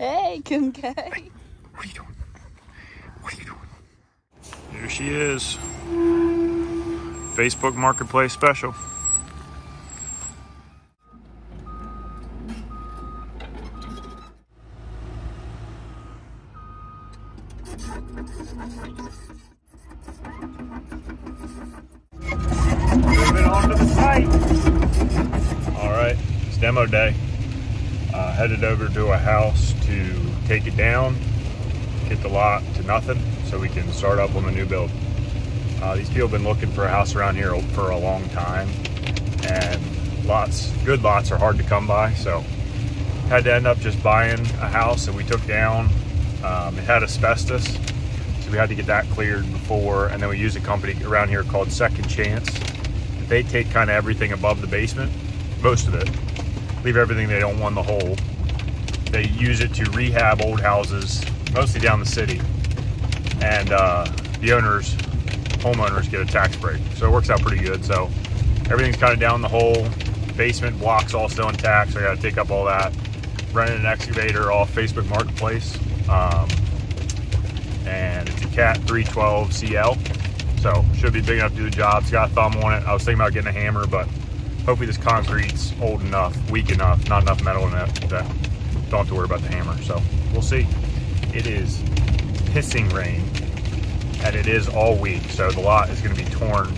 Hey, Kumke. Hey, what are you doing? What are you doing? Here she is. Facebook Marketplace special. Moving on to the site. All right, it's demo day. Headed over to a house to take it down, get the lot to nothing so we can start up on the new build. These people have been looking for a house around here for a long time, and good lots are hard to come by, so had to end up just buying a house that we took down. It had asbestos, so we had to get that cleared before, and then we use a company around here called Second Chance. They take kind of everything above the basement, most of it, leave everything they don't want in the hole. They use it to rehab old houses, mostly down the city, and the homeowners get a tax break, so it works out pretty good. So everything's kind of down the hole, basement blocks all still intact, so I got to take up all that, rented an excavator off Facebook Marketplace, and it's a Cat 312 CL, so should be big enough to do the job. It's got a thumb on it. I was thinking about getting a hammer, but hopefully this concrete's old enough, weak enough, not enough metal in it that don't have to worry about the hammer. So we'll see. It is pissing rain, and it is all week, so the lot is going to be torn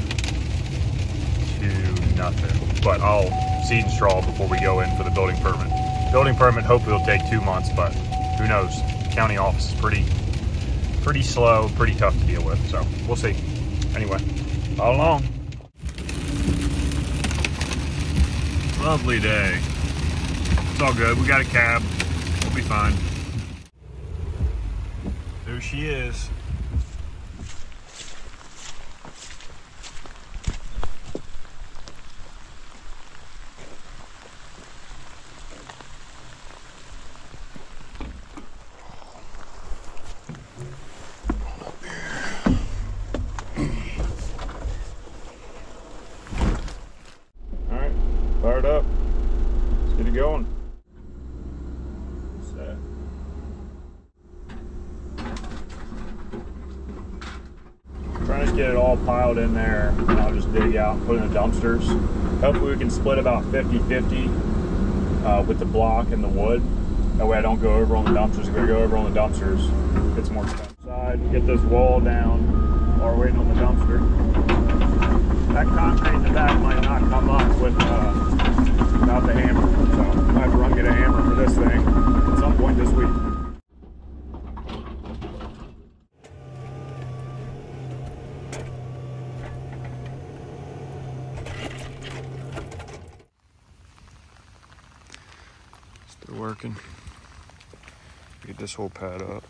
to nothing. But I'll seed and straw before we go in for the building permit. Building permit hopefully will take 2 months, but who knows? County office is pretty slow, pretty tough to deal with. So we'll see. Anyway, follow along. Lovely day. It's all good. We got a cab. We'll be fine. There she is. All right, fired up. Let's get it going. Set. Trying to get it all piled in there, and I'll just dig out and put in the dumpsters. Hopefully we can split about 50-50 with the block and the wood. That way I don't go over on the dumpsters. If I go over on the dumpsters, it's more expensive. Get this wall down while we're waiting on the dumpster. That concrete in the back might not come up without the hammer. So I have to run get a hammer for this thing at some point this week. Still working. Get this whole pad up.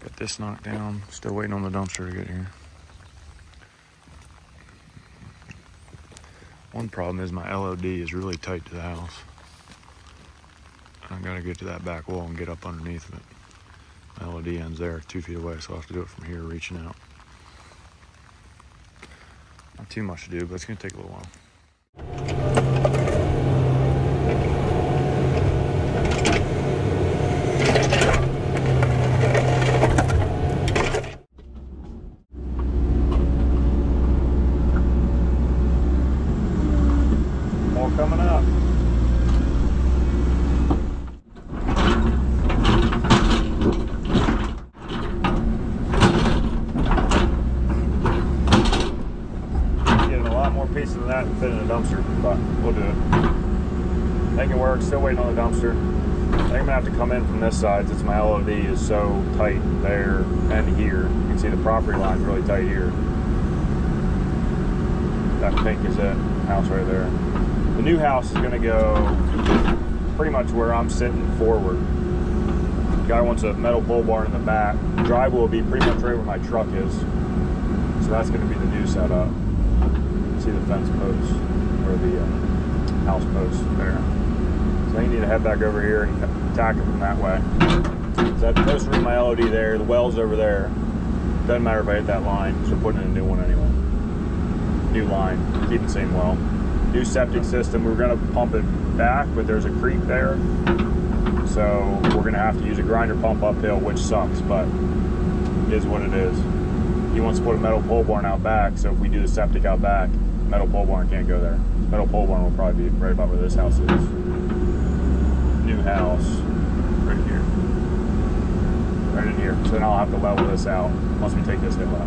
Got this knocked down. Still waiting on the dumpster to get here. One problem is my LOD is really tight to the house. I gotta get to that back wall and get up underneath of it. My LOD ends there, 2 feet away, so I'll have to do it from here, reaching out. Not too much to do, but it's gonna take a little while. Coming up. Getting a lot more pieces than that to fit in a dumpster, but we'll do it. Make it work. Still waiting on the dumpster. I think I'm gonna have to come in from this side since my LOD is so tight there and here. You can see the property line's really tight here. That pink is it. House right there. The new house is going to go pretty much where I'm sitting forward. The guy wants a metal pole barn in the back. The driveway will be pretty much right where my truck is. So that's going to be the new setup. See the fence posts, or the house posts there. So I need to head back over here and attack it from that way. So that's supposed to be my LOD there. The well's over there. Doesn't matter if I hit that line, so we're putting in a new one anyway. New line, keep the same well. New septic system. We're going to pump it back, but there's a creek there, so we're gonna have to use a grinder pump uphill, which sucks, but it is what it is. He wants to put a metal pole barn out back, so if we do the septic out back, metal pole barn can't go there. Metal pole barn will probably be right about where this house is. New house, right here. Right in here. So then I'll have to level this out once we take this hill out.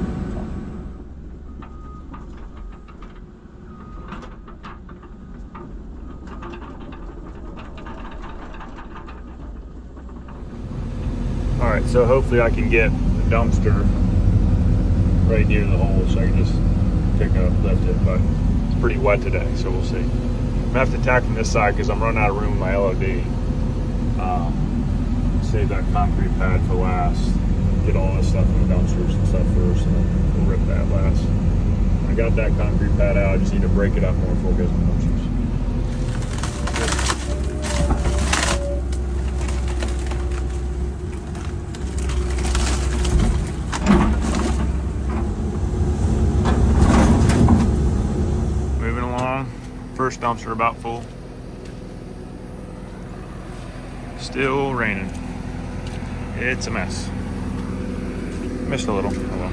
All right, so hopefully I can get the dumpster right near the hole so I can just pick it up, lift it, but it's pretty wet today, so we'll see. I'm gonna have to attack from this side because I'm running out of room in my LOD. Save that concrete pad for last. Get all this stuff in the dumpsters and stuff first, and then we'll rip that last. I got that concrete pad out, I just need to break it up more before it goes in the dumpsters. First dumpster about full. Still raining. It's a mess. Missed a little. Oh well.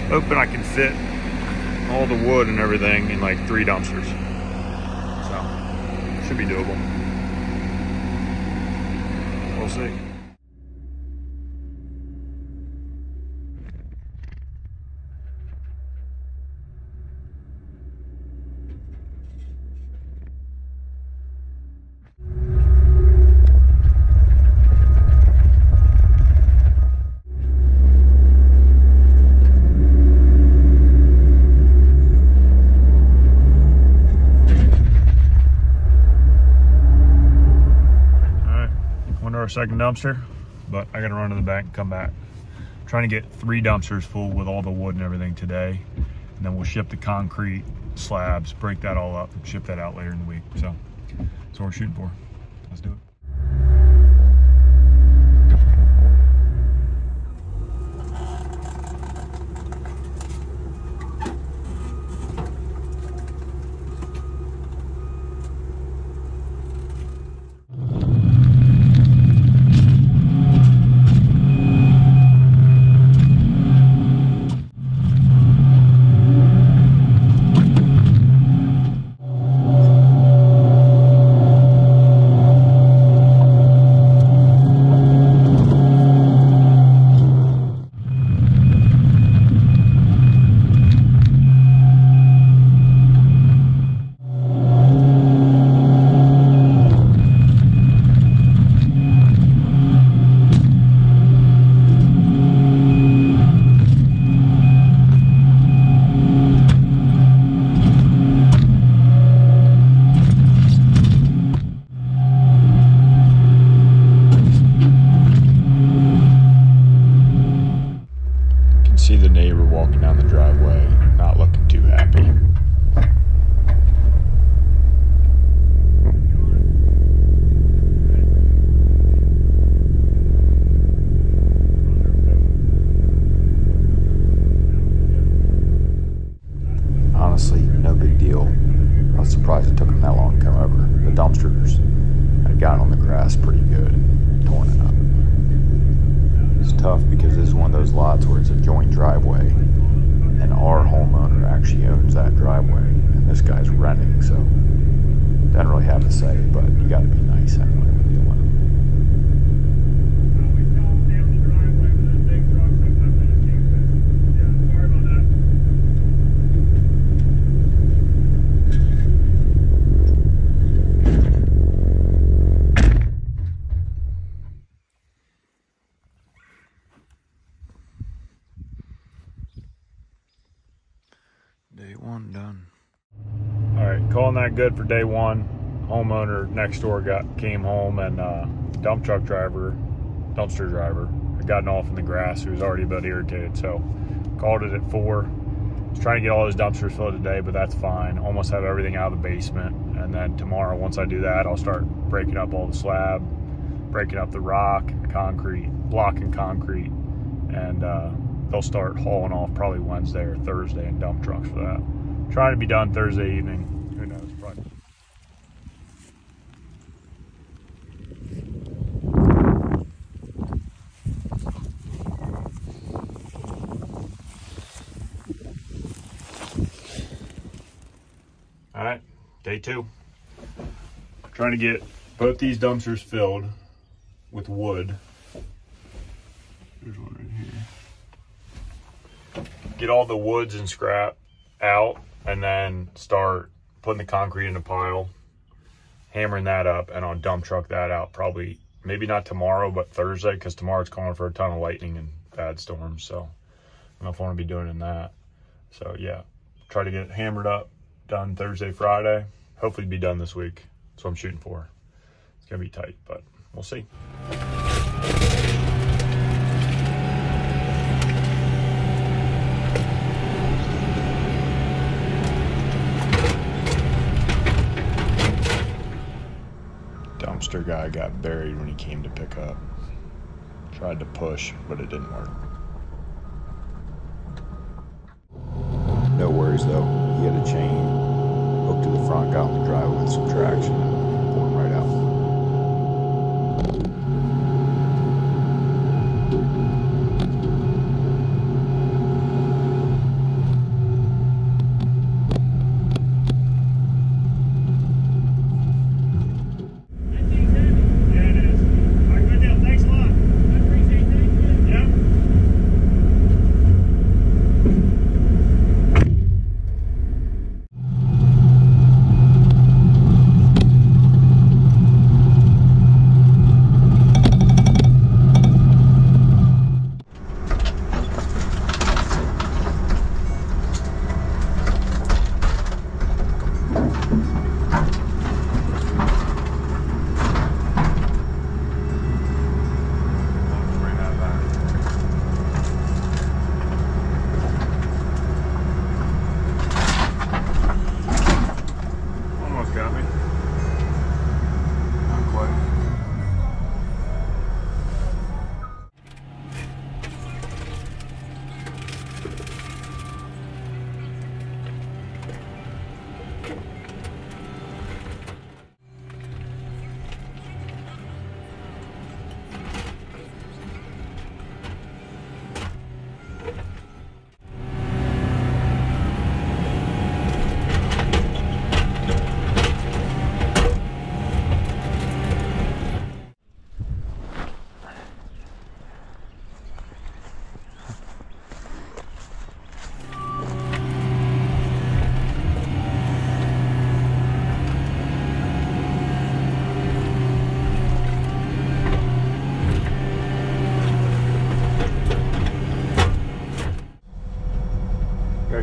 Hoping I can fit all the wood and everything in like 3 dumpsters. So, should be doable. We'll see. Our second dumpster, but I gotta run to the back and come back. I'm trying to get 3 dumpsters full with all the wood and everything today, and then we'll ship the concrete slabs, break that all up, and ship that out later in the week. So that's what we're shooting for. Let's do it. See the neighbor walking down the driveway, not looking too happy. Honestly, no big deal. I was surprised it took them that long to come over. The dumpsters had gotten on the grass pretty good and torn it up. It's tough because this is one of those lots where it's a joint driveway, and our homeowner actually owns that driveway, and this guy's renting, so doesn't really have a say, but you got to be nice anyway when you want. Day 1 done. All right, calling that good for day 1. Homeowner next door came home, and dumpster driver had gotten off in the grass. He was already a bit irritated, so called it at 4. Was trying to get all his dumpsters filled today, but that's fine. Almost have everything out of the basement, and then tomorrow, once I do that, I'll start breaking up all the slab, breaking up the rock and concrete, block and concrete, and they'll start hauling off probably Wednesday or Thursday in dump trucks for that. Trying to be done Thursday evening. Who knows? Probably. Day 2. Trying to get both these dumpsters filled with wood. There's one right here. Get all the woods and scrap out and then start putting the concrete in a pile, hammering that up, and I'll dump truck that out probably, maybe not tomorrow, but Thursday, because tomorrow's calling for a ton of lightning and bad storms. So I don't know if I want to be doing that. So yeah, try to get it hammered up, done Thursday, Friday. Hopefully be done this week. That's what I'm shooting for. It's gonna be tight, but we'll see. Dumpster guy got buried when he came to pick up. Tried to push, but it didn't work. No worries though. He had a chain hooked to the front, got on the driveway with some traction, and pulled him right out.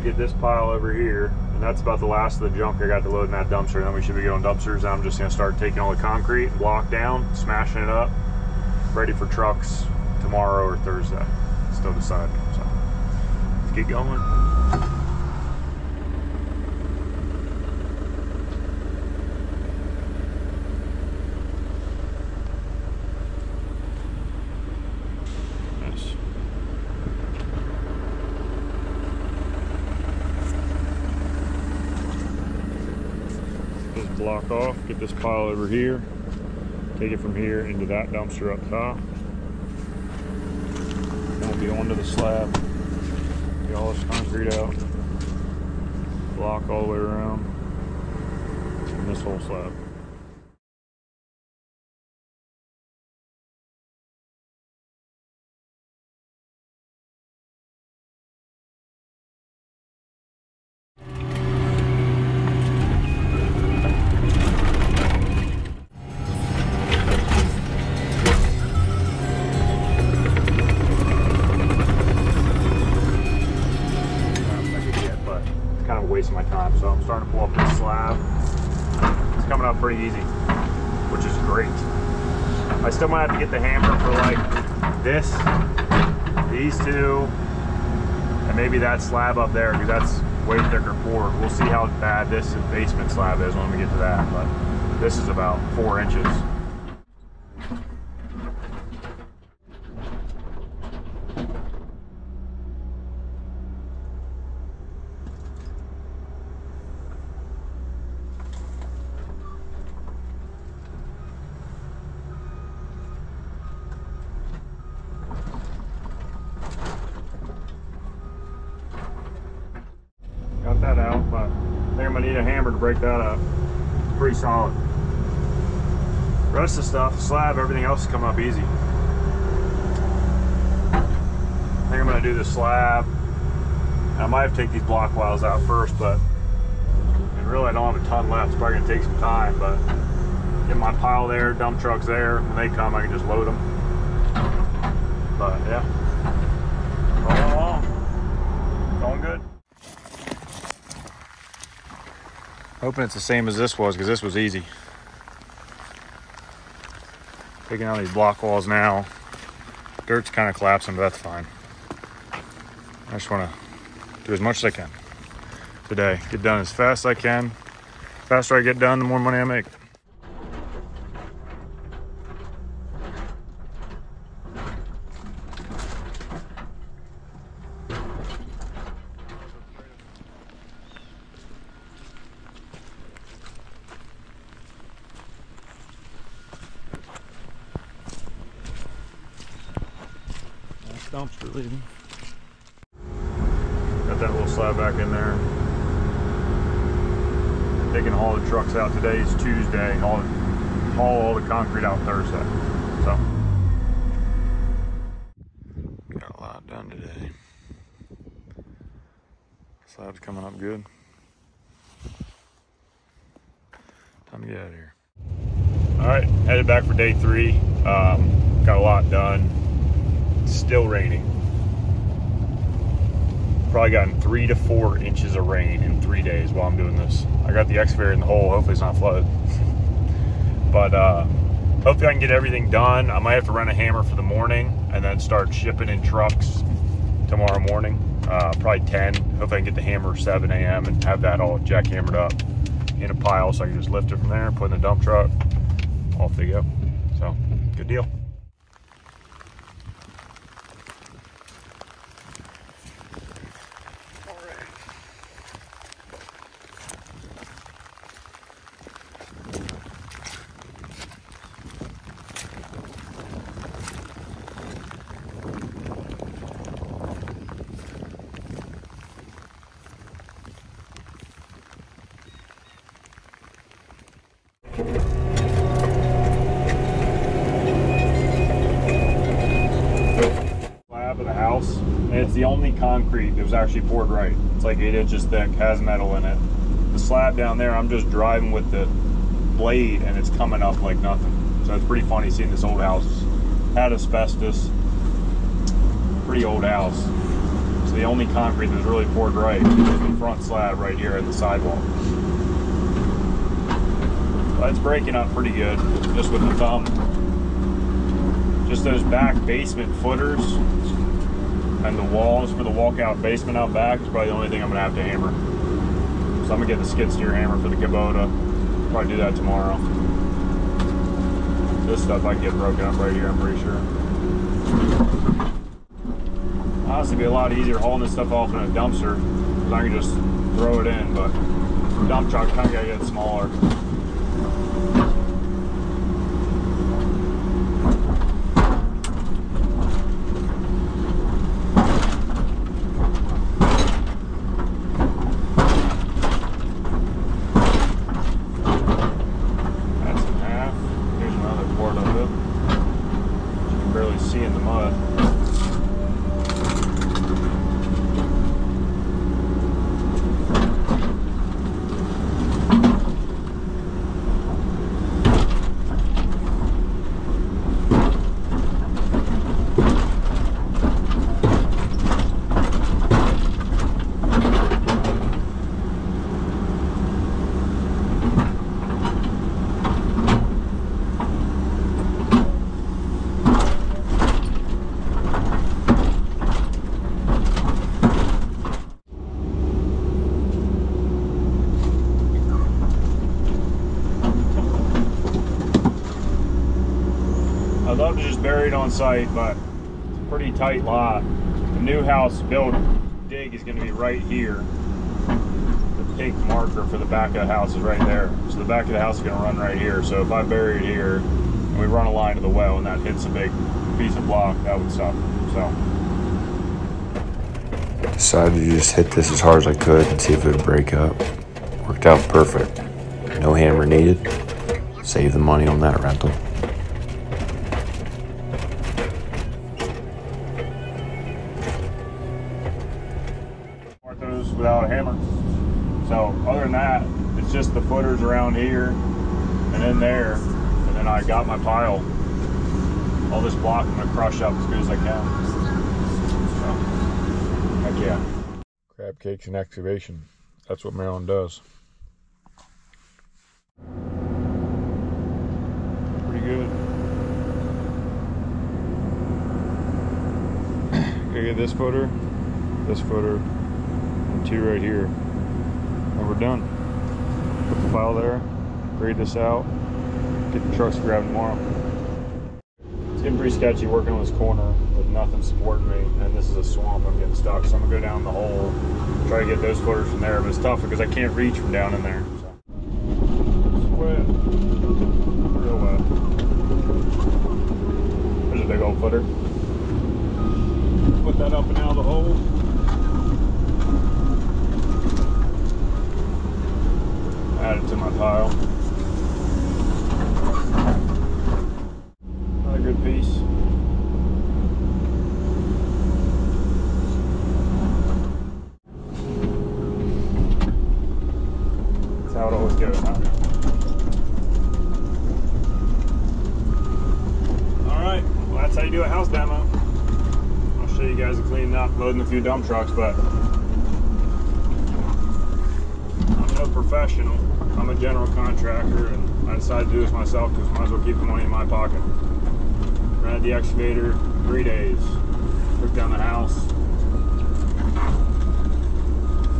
Get this pile over here, and that's about the last of the junk I got to load in that dumpster. Then we should be going dumpsters, and I'm just going to start taking all the concrete and block down, smashing it up, ready for trucks tomorrow or Thursday. Still deciding. So let's get going. Block off, get this pile over here, take it from here into that dumpster up top. Then we'll be onto the slab, get all this concrete out, block all the way around, and this whole slab. Wasting my time, so I'm starting to pull up this slab. It's coming up pretty easy, which is great. I still might have to get the hammer for like this, these two, and maybe that slab up there, because that's way thicker pour. We'll see how bad this basement slab is when we get to that, but this is about 4 inches. Got that out, but I think I'm gonna need a hammer to break that up. pretty solid. Rest of the stuff, slab, everything else is coming up easy. I think I'm gonna do the slab. I might have to take these block piles out first, but really I don't have a ton left. It's probably gonna take some time, but get my pile there, dump trucks there. When they come, I can just load them. But yeah, rolling along, going good. Hoping it's the same as this was, because this was easy. Taking out these block walls now. Dirt's kind of collapsing, but that's fine. I just want to do as much as I can today. Get done as fast as I can. The faster I get done, the more money I make. Nice dumpster leaving. Got that little slab back in there. Taking all the trucks out. Today is Tuesday. Haul all the concrete out Thursday. So got a lot done today. Slab's coming up good. Time to get out of here. All right, headed back for day 3. Got a lot done. It's still raining. Probably gotten 3 to 4 inches of rain in 3 days while I'm doing this. I got the excavator in the hole. Hopefully it's not flooded. But hopefully I can get everything done. I might have to rent a hammer for the morning and then start shipping in trucks tomorrow morning. Probably 10. Hopefully I can get the hammer 7 a.m. and have that all jackhammered up in a pile so I can just lift it from there, put in the dump truck. Off they go. So, good deal. Slab of the house, and it's the only concrete that was actually poured right. It's like 8 inches thick, has metal in it. The slab down there, I'm just driving with the blade and it's coming up like nothing. So it's pretty funny seeing this old house. Had asbestos, pretty old house. So the only concrete that was really poured right is the front slab right here at the sidewalk. But it's breaking up pretty good, just with the thumb. Just those back basement footers and the walls for the walkout basement out back is probably the only thing I'm gonna have to hammer. So I'm gonna get the skid steer hammer for the Kubota. Probably do that tomorrow. This stuff I can get broken up right here, I'm pretty sure. Honestly, it'd be a lot easier hauling this stuff off in a dumpster, because I can just throw it in, but the dump truck kind of gotta get smaller. See in the mud. I'd love to just bury it on site, but it's a pretty tight lot. The new house built dig is going to be right here. The pink marker for the back of the house is right there. So the back of the house is going to run right here. So if I bury it here and we run a line to the well and that hits a big piece of block, that would suck. So decided to just hit this as hard as I could and see if it would break up. Worked out perfect. No hammer needed. Save the money on that rental. Those without a hammer. So other than that, it's just the footers around here and in there, and then I got my pile. All this block I'm gonna crush up as good as I can. So, heck yeah. Crab cakes and excavation. That's what Maryland does. Pretty good. Gotta get this footer, and 2 right here. And we're done. Put the file there, grade this out, get the trucks grabbed tomorrow. It's getting pretty sketchy working on this corner with nothing supporting me, and this is a swamp. I'm getting stuck, so I'm gonna go down the hole, try to get those footers from there, but it's tough because I can't reach from down in there. So. It's wet, real wet. There's a big old footer. Put that up and out of the hole. Add it to my pile. Another good piece. That's how it always goes, huh? Alright, well that's how you do a house demo. I'll show you guys the cleaning up, loading a few dump trucks, but I'm no professional. I'm a general contractor, and I decided to do this myself because I might as well keep the money in my pocket. Rented the excavator 3 days. Took down the house.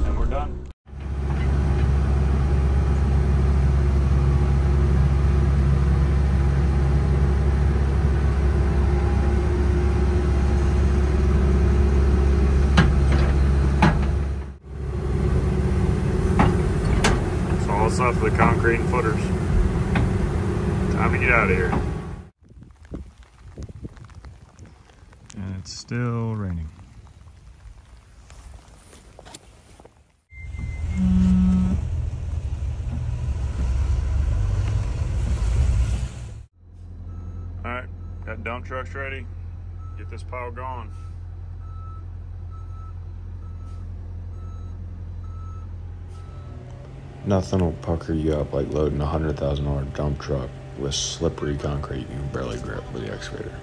And we're done. That's all for the concrete and footers. Time to get out of here. And it's still raining. Alright, got dump trucks ready. Get this pile going. Nothing will pucker you up like loading a $100,000 dump truck with slippery concrete you can barely grip with the excavator.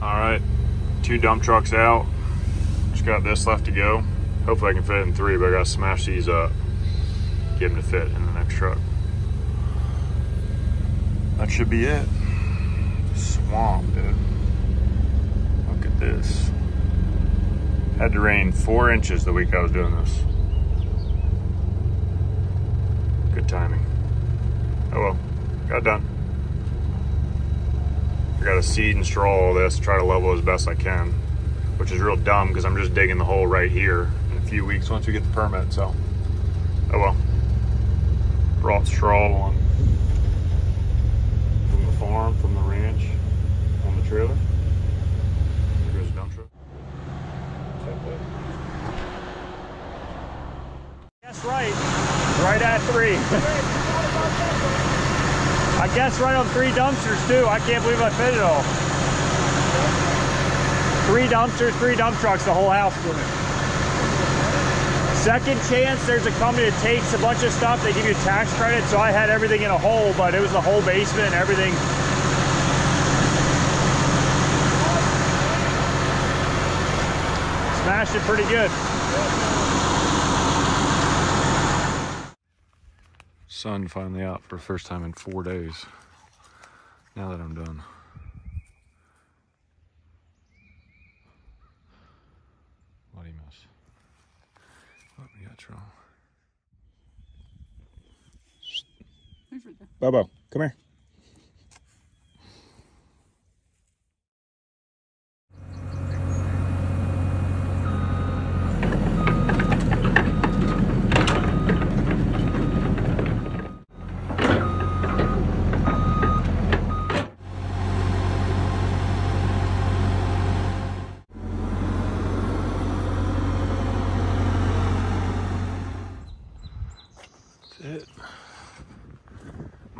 Alright, 2 dump trucks out. Just got this left to go. Hopefully I can fit it in 3, but I gotta smash these up. Get them to fit in the next truck. That should be it. Swamp, dude. Look at this. Had to rain 4 inches the week I was doing this. Good timing. Oh well, got it done. I gotta seed and straw all this, try to level as best I can, which is real dumb because I'm just digging the hole right here in a few weeks once we get the permit, so. Oh well. Brought straw on from the farm, from the ranch, on the trailer. There goes a dump truck. That's right. Right at 3. I guess right on 3 dumpsters too. I can't believe I fit it all. 3 dumpsters, 3 dump trucks, the whole house in it. Second chance, there's a company that takes a bunch of stuff. They give you tax credit, so I had everything in a hole, but it was the whole basement and everything. Smashed it pretty good. Sun finally out for the first time in 4 days. Now that I'm done. What do you miss? What we got, Troll? Bobo, come here.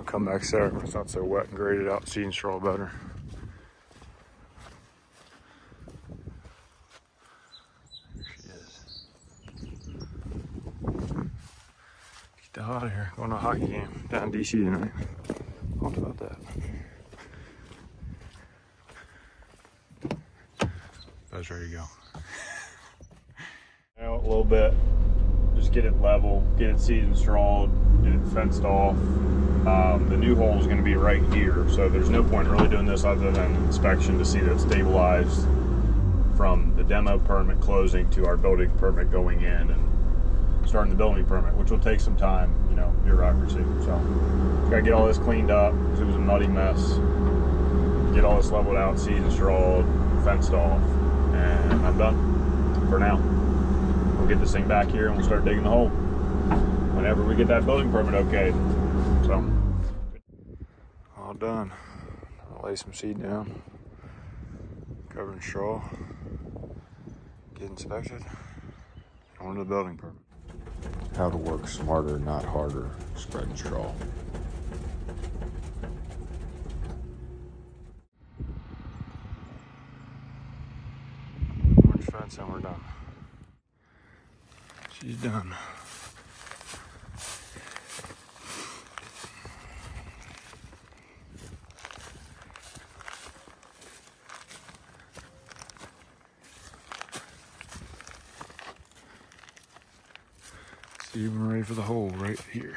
come back Saturday when it's not so wet and grade it out, seed and straw better. There she is. Get the hell out of here. Going to a hockey game down in DC tonight. Talked about that. That's ready to go. Now a little bit, just get it level, get it seed and strawed, get it fenced off. The new hole is going to be right here, so there's no point really doing this other than inspection to see that it's stabilized from the demo permit closing to our building permit going in and starting the building permit, which will take some time, you know, bureaucracy. So gotta get all this cleaned up because it was a muddy mess. Get all this leveled out, seed and strawed, fenced off, and I'm done for now. We'll get this thing back here and we'll start digging the hole whenever we get that building permit okay. So, all done. I'll lay some seed down, cover in straw, get inspected, and on to the building permit. How to work smarter, not harder, spreading straw. Orange fence and we're done. She's done. It's even ready for the hole right here.